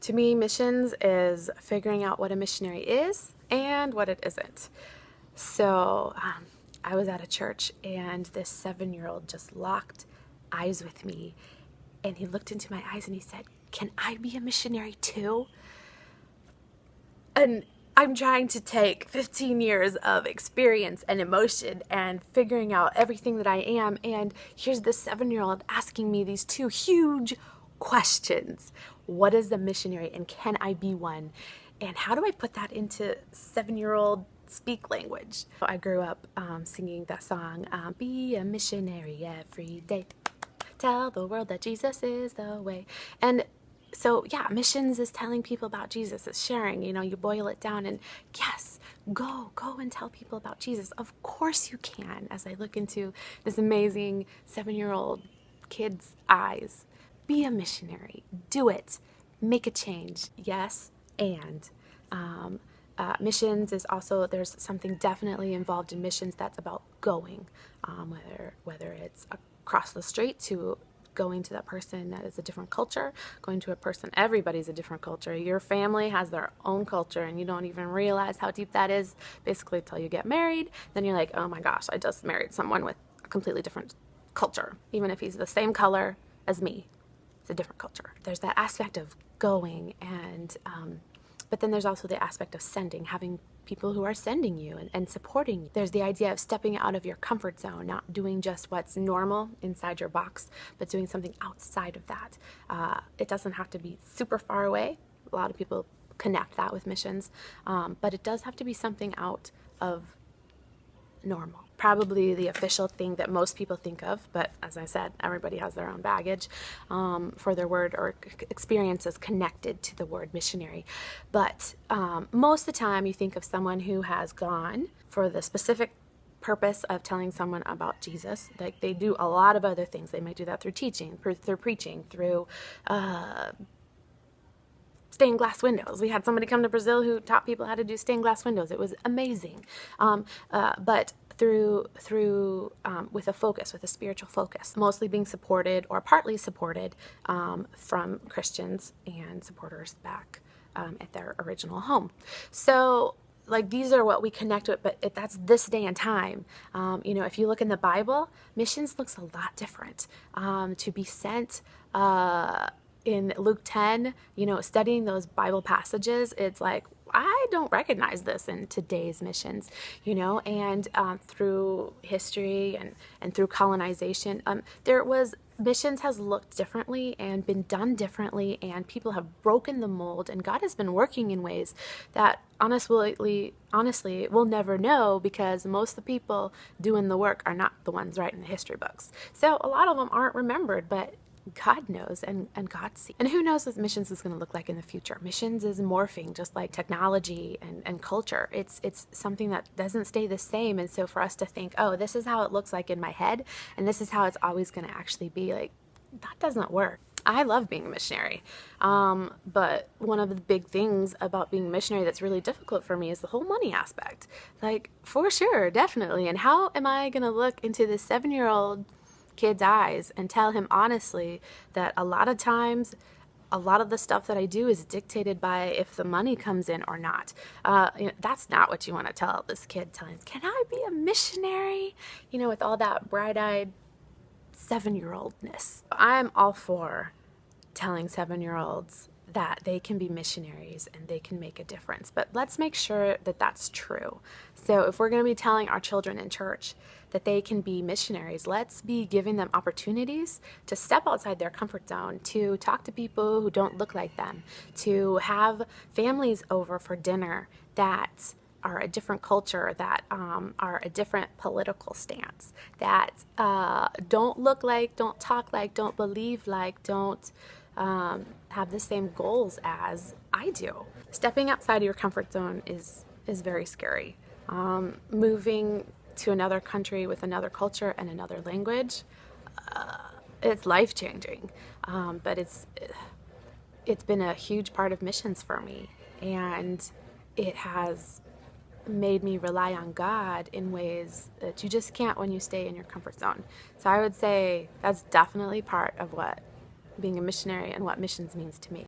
To me, missions is figuring out what a missionary is and what it isn't. So I was at a church and this 7-year-old just locked eyes with me, and he looked into my eyes and he said, "Can I be a missionary too?" And I'm trying to take 15 years of experience and emotion and figuring out everything that I am, and here's this 7-year-old asking me these two huge questions. What is a missionary, and can I be one? And how do I put that into 7-year-old speak language? I grew up singing that song, "Be a missionary every day. Tell the world that Jesus is the way." And so, yeah, missions is telling people about Jesus, it's sharing, you boil it down, and yes, go and tell people about Jesus. Of course you can. As I look into this amazing 7-year-old kid's eyes, be a missionary, do it, make a change. Yes, and missions is also, there's something definitely involved in missions that's about going, whether it's across the street to going to that person that is a different culture, going to a person, everybody's a different culture. Your family has their own culture and you don't even realize how deep that is basically until you get married. Then you're like, oh my gosh, I just married someone with a completely different culture. Even if he's the same color as me, it's a different culture. There's that aspect of going, and but then there's also the aspect of sending, having people who are sending you and supporting you. There's the idea of stepping out of your comfort zone, not doing just what's normal inside your box, but doing something outside of that. It doesn't have to be super far away. A lot of people connect that with missions, but it does have to be something out of normal. Probably the official thing that most people think of, but as I said, everybody has their own baggage for their word or experiences connected to the word missionary. But most of the time you think of someone who has gone for the specific purpose of telling someone about Jesus. Like, they do a lot of other things. They might do that through teaching, through preaching, through stained glass windows. We had somebody come to Brazil who taught people how to do stained glass windows. It was amazing. But through with a focus, with a spiritual focus, mostly being supported or partly supported from Christians and supporters back at their original home. So, like, these are what we connect with, but that's this day and time. If you look in the Bible, missions looks a lot different. To be sent in Luke 10, studying those Bible passages, it's like, I don't recognize this in today's missions, and through history and through colonization, missions has looked differently and been done differently, and people have broken the mold, and God has been working in ways that honestly, we'll never know, because most of the people doing the work are not the ones writing the history books. So a lot of them aren't remembered, but God knows, and God sees. And who knows what missions is going to look like in the future. Missions is morphing just like technology and culture. It's something that doesn't stay the same. And so for us to think, oh, this is how it looks like in my head, and this is how it's always going to actually be, like, that doesn't work. I love being a missionary, but one of the big things about being a missionary that's really difficult for me is the whole money aspect. Like, for sure, definitely. And how am I going to look into this 7-year-old kid's eyes and tell him honestly that a lot of times a lot of the stuff that I do is dictated by if the money comes in or not. That's not what you want to tell this kid. Tell him, can I be a missionary? With all that bright-eyed 7-year-oldness. I'm all for telling 7-year-olds that they can be missionaries and they can make a difference. But let's make sure that that's true. So if we're going to be telling our children in church that they can be missionaries, let's be giving them opportunities to step outside their comfort zone, to talk to people who don't look like them, to have families over for dinner that are a different culture, that are a different political stance, that don't look like, don't talk like, don't believe like, don't have the same goals as I do. Stepping outside of your comfort zone is very scary. Moving to another country with another culture and another language, it's life-changing. But it's been a huge part of missions for me, and it has made me rely on God in ways that you just can't when you stay in your comfort zone. So I would say that's definitely part of what being a missionary and what missions means to me.